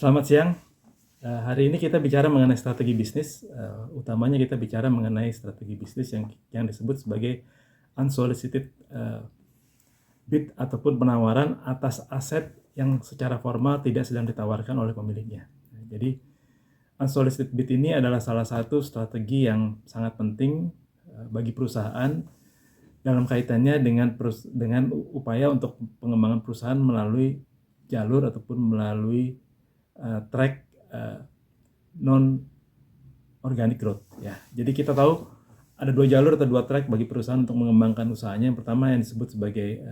Selamat siang. Hari ini kita bicara mengenai strategi bisnis. Utamanya kita bicara mengenai strategi bisnis yang disebut sebagai unsolicited bid ataupun penawaran atas aset yang secara formal tidak sedang ditawarkan oleh pemiliknya. Jadi unsolicited bid ini adalah salah satu strategi yang sangat penting bagi perusahaan dalam kaitannya dengan upaya untuk pengembangan perusahaan melalui jalur ataupun melalui track non organic growth ya. Jadi kita tahu ada dua jalur atau dua track bagi perusahaan untuk mengembangkan usahanya. Yang pertama yang disebut sebagai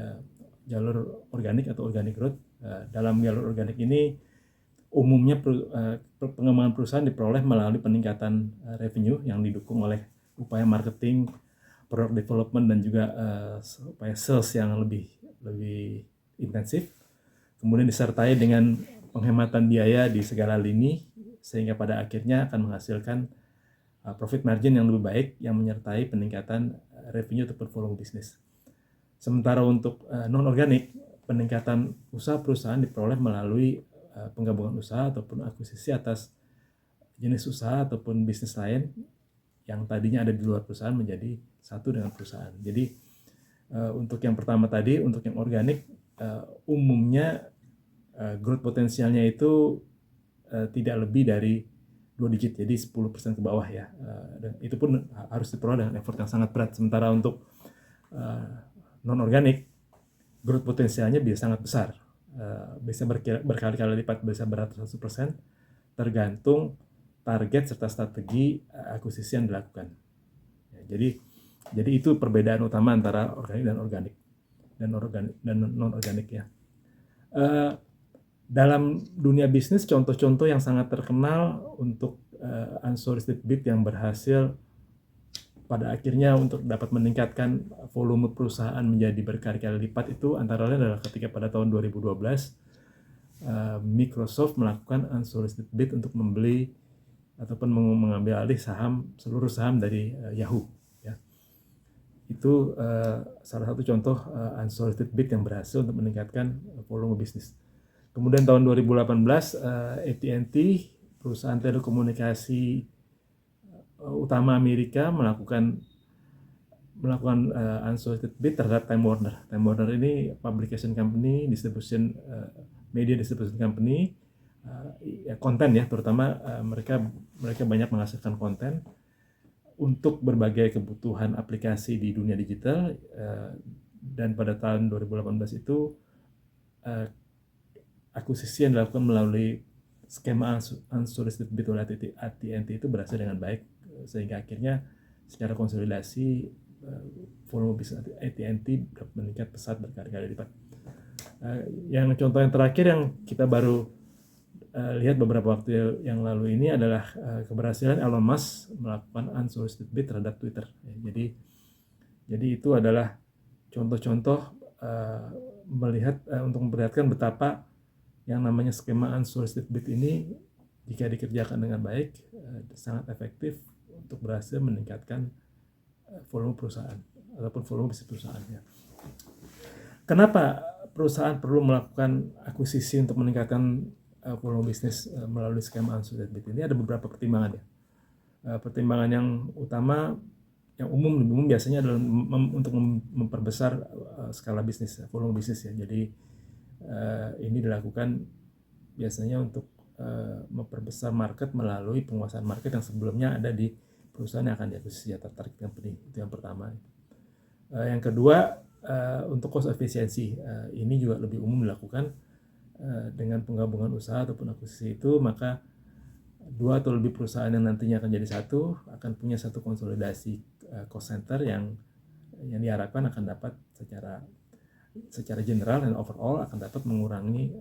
jalur organik atau organic growth. Dalam jalur organik ini umumnya pengembangan perusahaan diperoleh melalui peningkatan revenue yang didukung oleh upaya marketing, product development, dan juga upaya sales yang lebih intensif. Kemudian disertai dengan penghematan biaya di segala lini, sehingga pada akhirnya akan menghasilkan profit margin yang lebih baik yang menyertai peningkatan revenue ataupun volume bisnis. Sementara untuk non-organik, peningkatan usaha perusahaan diperoleh melalui penggabungan usaha ataupun akuisisi atas jenis usaha ataupun bisnis lain yang tadinya ada di luar perusahaan menjadi satu dengan perusahaan. Jadi untuk yang pertama tadi, untuk yang organik, umumnya growth potensialnya itu tidak lebih dari 2 digit, jadi 10% ke bawah ya. Dan itu pun harus diperoleh dengan effort yang sangat berat. Sementara untuk non-organik, growth potensialnya bisa sangat besar. Bisa berkali-kali lipat, bisa beratus-ratus %, tergantung target serta strategi akuisisi yang dilakukan. Ya, jadi itu perbedaan utama antara organik dan non-organik ya. Dalam dunia bisnis, contoh-contoh yang sangat terkenal untuk unsolicited bid yang berhasil pada akhirnya untuk dapat meningkatkan volume perusahaan menjadi berkali-kali lipat itu antara lain adalah ketika pada tahun 2012 Microsoft melakukan unsolicited bid untuk membeli ataupun mengambil alih seluruh saham dari Yahoo. Ya. Itu salah satu contoh unsolicited bid yang berhasil untuk meningkatkan volume bisnis. Kemudian tahun 2018 AT&T, perusahaan telekomunikasi utama Amerika, melakukan unsolicited bid terhadap Time Warner. Time Warner ini publication company, media distribution company, konten ya, terutama mereka banyak menghasilkan konten untuk berbagai kebutuhan aplikasi di dunia digital, dan pada tahun 2018 itu akuisisi yang dilakukan melalui skema unsolicited bid oleh AT&T itu berhasil dengan baik, sehingga akhirnya secara konsolidasi volume bisnis AT&T meningkat pesat berkali-kali lipat. Yang contoh yang terakhir yang kita baru lihat beberapa waktu yang lalu ini adalah keberhasilan Elon Musk melakukan unsolicited bid terhadap Twitter. Jadi itu adalah contoh-contoh untuk memperlihatkan betapa yang namanya skema unsolicited bid ini jika dikerjakan dengan baik sangat efektif untuk berhasil meningkatkan volume perusahaan ataupun volume bisnis perusahaannya. Kenapa perusahaan perlu melakukan akuisisi untuk meningkatkan volume bisnis melalui skema unsolicited bid ini? Ada beberapa pertimbangan ya. Pertimbangan yang utama, yang umum biasanya adalah untuk memperbesar skala bisnis, volume bisnis ya. Jadi ini dilakukan biasanya untuk memperbesar market melalui penguasaan market yang sebelumnya ada di perusahaan yang akan diakuisisi atau target company. Itu yang pertama. Yang kedua, untuk cost efisiensi, ini juga lebih umum dilakukan dengan penggabungan usaha ataupun akuisisi itu, maka dua atau lebih perusahaan yang nantinya akan jadi satu akan punya satu konsolidasi cost center yang diharapkan akan dapat secara general dan overall akan dapat mengurangi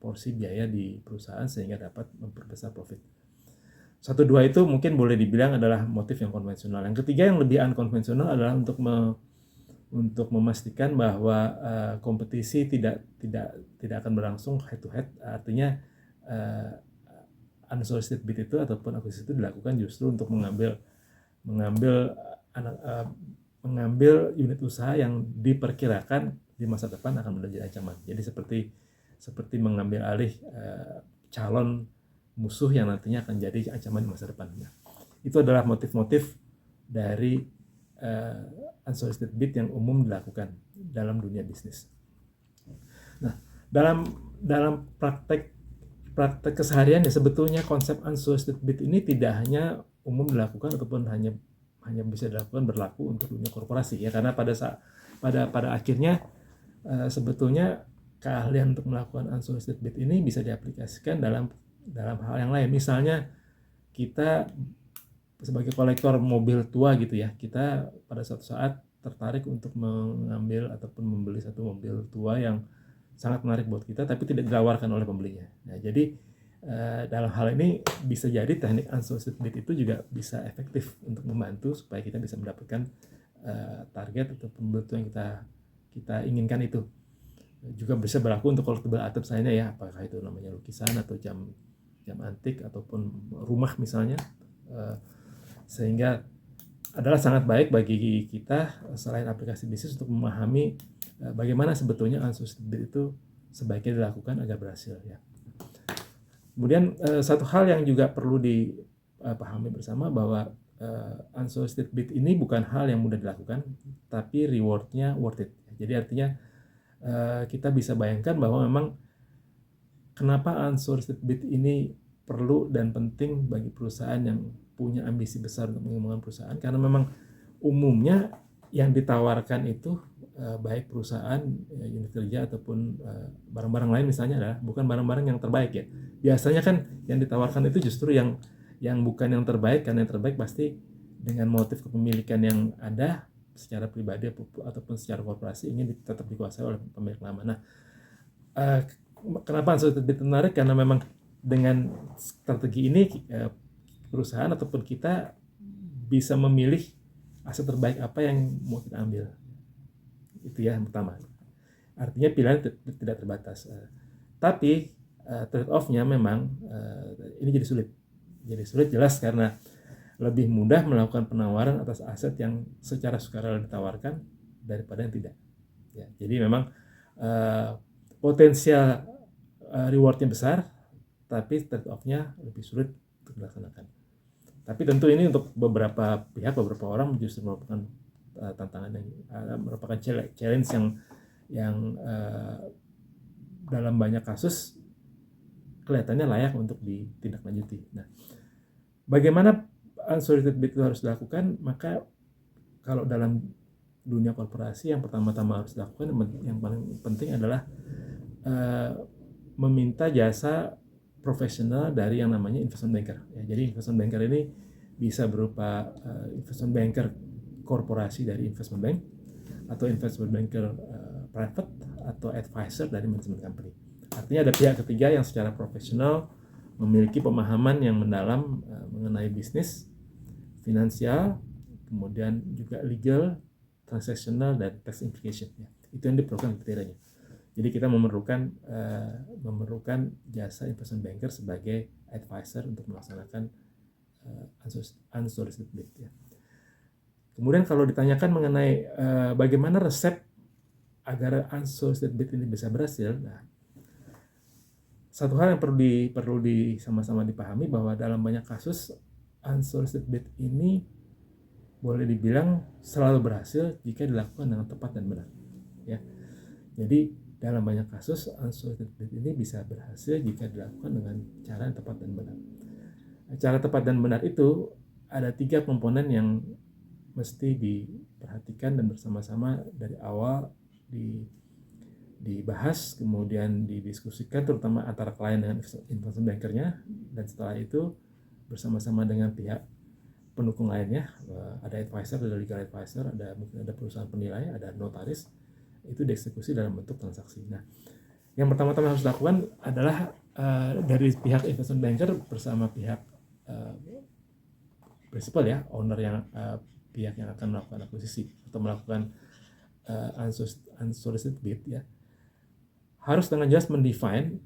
porsi biaya di perusahaan sehingga dapat memperbesar profit. 1-2 itu mungkin boleh dibilang adalah motif yang konvensional. Yang ketiga yang lebih unkonvensional adalah untuk memastikan bahwa kompetisi tidak akan berlangsung head to head. Artinya unsolicited bid itu ataupun akuisisi itu dilakukan justru untuk mengambil unit usaha yang diperkirakan di masa depan akan menjadi ancaman. Jadi seperti mengambil alih calon musuh yang nantinya akan jadi ancaman di masa depan. Nah, itu adalah motif-motif dari unsolicited bid yang umum dilakukan dalam dunia bisnis. Nah, dalam praktek keseharian ya sebetulnya konsep unsolicited bid ini tidak hanya umum dilakukan ataupun hanya bisa dilakukan berlaku untuk dunia korporasi ya, karena pada akhirnya sebetulnya keahlian untuk melakukan unsolicited bid ini bisa diaplikasikan dalam hal yang lain. Misalnya kita sebagai kolektor mobil tua gitu ya, kita pada suatu saat tertarik untuk mengambil ataupun membeli satu mobil tua yang sangat menarik buat kita tapi tidak ditawarkan oleh pembelinya. Nah, jadi dalam hal ini bisa jadi teknik unsolicited bid itu juga bisa efektif untuk membantu supaya kita bisa mendapatkan target atau pembeli yang kita inginkan itu. Juga bisa berlaku untuk collectible items lainnya ya, apakah itu namanya lukisan atau jam antik ataupun rumah misalnya. Sehingga adalah sangat baik bagi kita selain aplikasi bisnis untuk memahami bagaimana sebetulnya unsolicited bid itu sebaiknya dilakukan agar berhasil ya. Kemudian satu hal yang juga perlu dipahami bersama bahwa unsolicited bid ini bukan hal yang mudah dilakukan, tapi rewardnya worth it. Jadi artinya kita bisa bayangkan bahwa memang kenapa unsolicited bid ini perlu dan penting bagi perusahaan yang punya ambisi besar untuk mengembangkan perusahaan, karena memang umumnya yang ditawarkan itu baik perusahaan, unit kerja ataupun barang-barang lain misalnya adalah bukan barang-barang yang terbaik ya. Biasanya kan yang ditawarkan itu justru yang bukan yang terbaik, karena yang terbaik pasti dengan motif kepemilikan yang ada secara pribadi ataupun secara korporasi ingin tetap dikuasai oleh pemilik lama. Nah, kenapa unsolicited bid menarik? Karena memang dengan strategi ini perusahaan ataupun kita bisa memilih aset terbaik apa yang mau kita ambil. Itu ya yang pertama. Artinya pilihan tidak terbatas. Tapi trade off-nya memang ini jadi sulit. Jadi sulit jelas karena lebih mudah melakukan penawaran atas aset yang secara sukarela ditawarkan daripada yang tidak. Ya, jadi memang potensial reward-nya besar, tapi trade off-nya lebih sulit untuk dilaksanakan. Tapi tentu ini untuk beberapa pihak, beberapa orang justru merupakan tantangan yang merupakan challenge yang dalam banyak kasus kelihatannya layak untuk ditindaklanjuti. Nah, bagaimana unsolicited bid itu harus dilakukan? Maka kalau dalam dunia korporasi yang pertama-tama harus dilakukan, yang paling penting adalah meminta jasa profesional dari yang namanya investment banker. Ya, jadi investment banker ini bisa berupa investment banker korporasi dari investment bank, atau investment banker private, atau advisor dari management company. Artinya ada pihak ketiga yang secara profesional memiliki pemahaman yang mendalam mengenai bisnis, finansial, kemudian juga legal, transactional, dan tax implication. Ya, itu yang diperlukan kriterianya. Jadi kita memerlukan jasa investment banker sebagai advisor untuk melaksanakan unsolicited bid. Ya. Kemudian kalau ditanyakan mengenai bagaimana resep agar unsolicited bid ini bisa berhasil, nah, satu hal yang perlu sama-sama dipahami bahwa dalam banyak kasus unsolicited bid ini boleh dibilang selalu berhasil jika dilakukan dengan tepat dan benar. Ya. Jadi dalam banyak kasus unsolicited bid ini bisa berhasil jika dilakukan dengan cara yang tepat dan benar. Cara tepat dan benar itu ada 3 komponen yang mesti diperhatikan dan bersama-sama dari awal dibahas, kemudian didiskusikan terutama antara klien dengan investment bankernya, dan setelah itu bersama-sama dengan pihak pendukung lainnya, ada advisor, ada legal advisor, mungkin ada perusahaan penilai, ada notaris, itu dieksekusi dalam bentuk transaksi. Nah, yang pertama-tama harus dilakukan adalah dari pihak investment banker bersama pihak principal ya, owner yang pihak yang akan melakukan akuisisi atau melakukan unsolicited bid ya, harus dengan jelas mendefine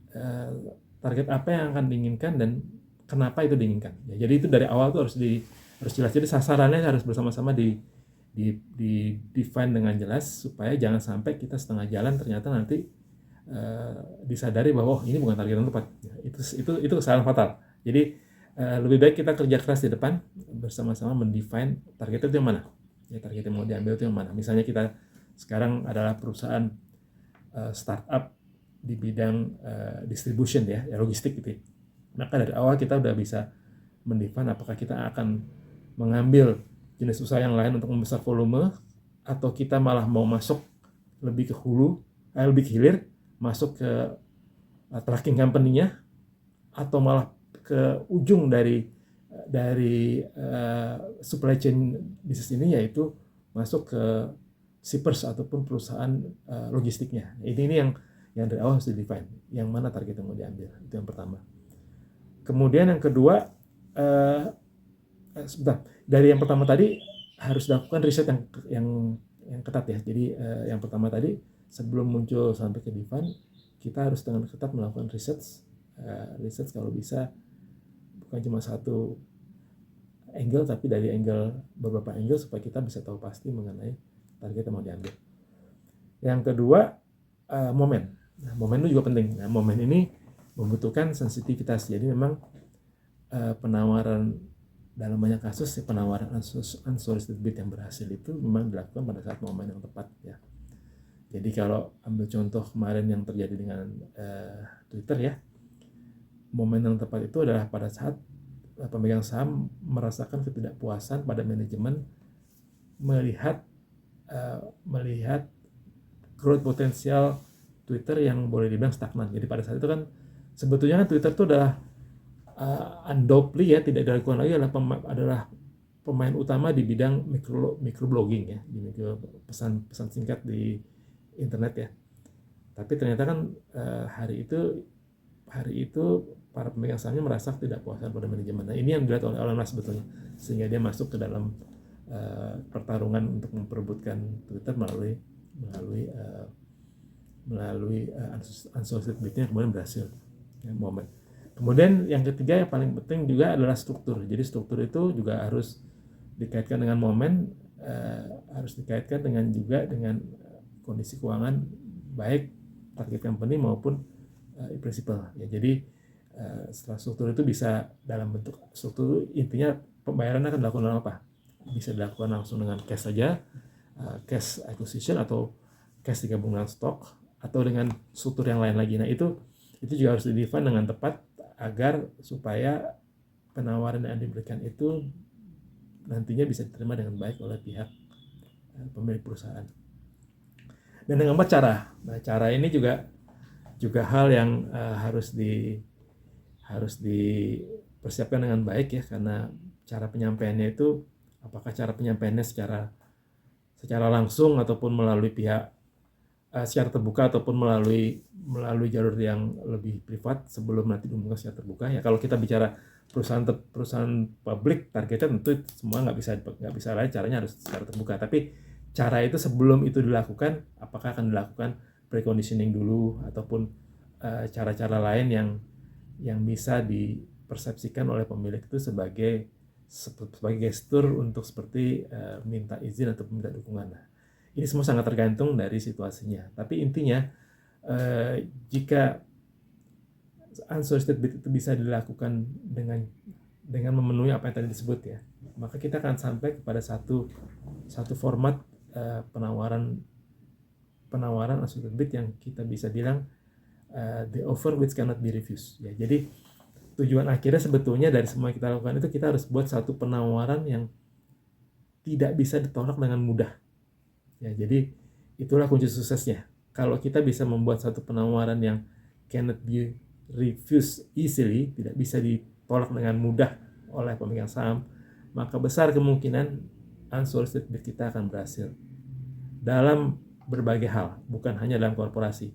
target apa yang akan diinginkan dan kenapa itu diinginkan. Ya, jadi itu dari awal tuh harus jelas. Jadi sasarannya harus bersama-sama define dengan jelas supaya jangan sampai kita setengah jalan ternyata nanti disadari bahwa ini bukan target yang tepat. itu kesalahan fatal. Jadi lebih baik kita kerja keras di depan bersama-sama mendefine target itu yang mana. Ya, target yang mau diambil itu yang mana. Misalnya kita sekarang adalah perusahaan startup di bidang distribution ya logistik gitu. Maka dari awal kita udah bisa mendefine apakah kita akan mengambil jenis usaha yang lain untuk membesar volume atau kita malah mau masuk lebih ke hulu, lebih ke hilir, masuk ke tracking company-nya, atau malah ke ujung dari supply chain bisnis ini, yaitu masuk ke shippers ataupun perusahaan logistiknya. Ini yang dari awal harus di-define, yang mana target yang mau diambil. Itu yang pertama. Kemudian yang kedua, dari yang pertama tadi harus dilakukan riset yang ketat ya. Jadi yang pertama tadi sebelum muncul sampai ke define, kita harus dengan ketat melakukan riset kalau bisa bukan cuma satu angle, tapi dari beberapa angle supaya kita bisa tahu pasti mengenai target yang mau diambil. Yang kedua, momen. Nah, momen itu juga penting. Nah, momen ini membutuhkan sensitivitas. Jadi memang penawaran dalam banyak kasus penawaran unsolicited bid yang berhasil itu memang dilakukan pada saat momen yang tepat ya. Jadi kalau ambil contoh kemarin yang terjadi dengan Twitter ya, momen yang tepat itu adalah pada saat pemegang saham merasakan ketidakpuasan pada manajemen melihat growth potensial Twitter yang boleh dibilang stagnan. Jadi pada saat itu kan sebetulnya Twitter itu adalah undoubtedly ya, tidak diragukan lagi adalah pemain utama di bidang microblogging ya, di pesan singkat di internet ya. Tapi ternyata kan hari itu para pemegang sahamnya merasa tidak puasan pada manajemen. Nah, ini yang dilihat oleh Elon Musk sebetulnya, sehingga dia masuk ke dalam pertarungan untuk memperebutkan Twitter melalui unsolicited bid-nya, kemudian berhasil ya, momen. Kemudian yang ketiga yang paling penting juga adalah struktur. Jadi struktur itu juga harus dikaitkan dengan momen, harus dikaitkan juga dengan kondisi keuangan baik target company maupun principal. Ya, jadi setelah struktur itu bisa dalam bentuk struktur, intinya pembayaran akan dilakukan dalam apa? Bisa dilakukan langsung dengan cash saja, cash acquisition, atau cash digabung dengan stok, atau dengan struktur yang lain lagi. Nah itu juga harus di-define dengan tepat agar supaya penawaran yang diberikan itu nantinya bisa diterima dengan baik oleh pihak pemilik perusahaan. Dan dengan apa cara? Nah, cara ini juga hal yang harus dipersiapkan dengan baik ya, karena cara penyampaiannya itu apakah cara penyampaiannya secara langsung ataupun melalui pihak secara terbuka ataupun melalui jalur yang lebih privat sebelum nanti diumumkan secara terbuka ya. Kalau kita bicara perusahaan publik, targetnya tentu semua nggak bisa lain, caranya harus secara terbuka. Tapi cara itu sebelum itu dilakukan, apakah akan dilakukan preconditioning dulu ataupun cara-cara lain yang bisa dipersepsikan oleh pemilik itu sebagai gestur untuk seperti minta izin atau minta dukungan. Nah, ini semua sangat tergantung dari situasinya. Tapi intinya jika unsolicited bid itu bisa dilakukan dengan memenuhi apa yang tadi disebut ya, maka kita akan sampai kepada satu format penawaran unsolicited bid yang kita bisa bilang the offer which cannot be refused ya. Jadi tujuan akhirnya sebetulnya dari semua yang kita lakukan itu, kita harus buat satu penawaran yang tidak bisa ditolak dengan mudah. Ya, jadi itulah kunci suksesnya. Kalau kita bisa membuat satu penawaran yang cannot be refused easily, tidak bisa ditolak dengan mudah oleh pemegang saham, maka besar kemungkinan unsolicited bid kita akan berhasil dalam berbagai hal, bukan hanya dalam korporasi.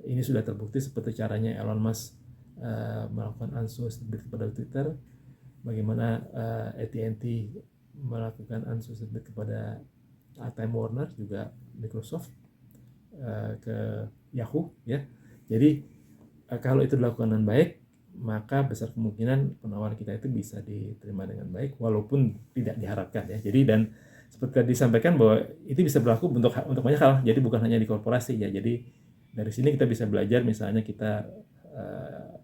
Ini sudah terbukti seperti caranya Elon Musk melakukan unsolicited bid kepada Twitter, bagaimana AT&T melakukan unsolicited bid kepada Time Warner, juga Microsoft ke Yahoo ya. Jadi kalau itu dilakukan dengan baik, maka besar kemungkinan penawaran kita itu bisa diterima dengan baik walaupun tidak diharapkan ya. Jadi, dan seperti disampaikan bahwa itu bisa berlaku untuk banyak hal. Jadi bukan hanya di korporasi ya. Jadi dari sini kita bisa belajar, misalnya kita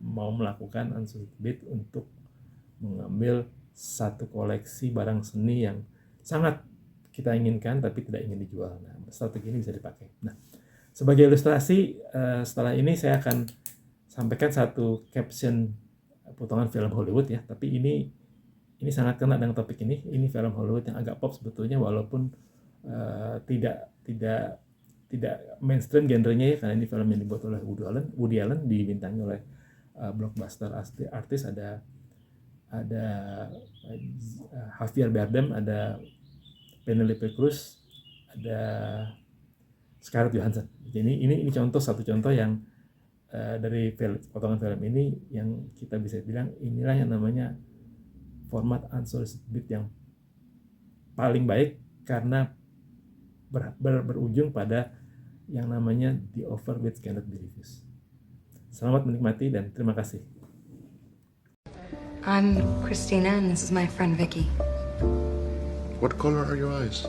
mau melakukan unsolicited bid untuk mengambil satu koleksi barang seni yang sangat kita inginkan tapi tidak ingin dijual. Nah, strategi ini bisa dipakai. Nah, sebagai ilustrasi, setelah ini saya akan sampaikan satu caption potongan film Hollywood ya, tapi ini sangat kena dengan topik ini. Ini film Hollywood yang agak pop sebetulnya, walaupun tidak mainstream genrenya ya, karena ini film yang dibuat oleh Woody Allen, dibintangi oleh blockbuster artis, ada Javier Bardem, ada Penelope Cruz, ada Scarlett Johansson. Jadi ini satu contoh yang dari potongan film ini yang kita bisa bilang inilah yang namanya format unsolicited bid yang paling baik, karena berujung pada yang namanya the offer which cannot be refused. Selamat menikmati dan terima kasih. I'm Christina and this is my friend Vicky. What color are your eyes?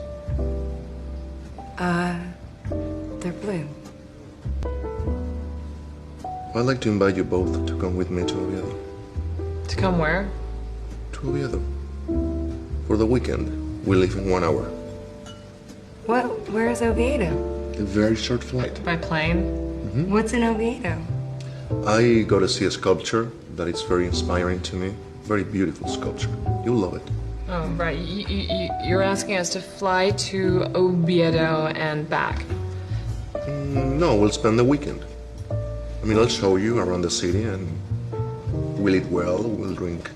They're blue. I'd like to invite you both to come with me to Oviedo. To come where? To Oviedo. For the weekend. We leave in 1 hour. Where is Oviedo? A very short flight. By plane? What's in Oviedo? I got to see a sculpture that is very inspiring to me. Very beautiful sculpture. You'll love it. Oh, right. You're asking us to fly to Oviedo and back. No, we'll spend the weekend. I mean, I'll show you around the city and we'll eat well, we'll drink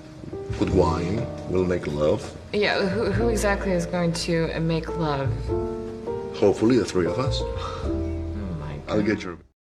good wine, we'll make love. Yeah, who exactly is going to make love? Hopefully the three of us. Oh my God. I'll get your...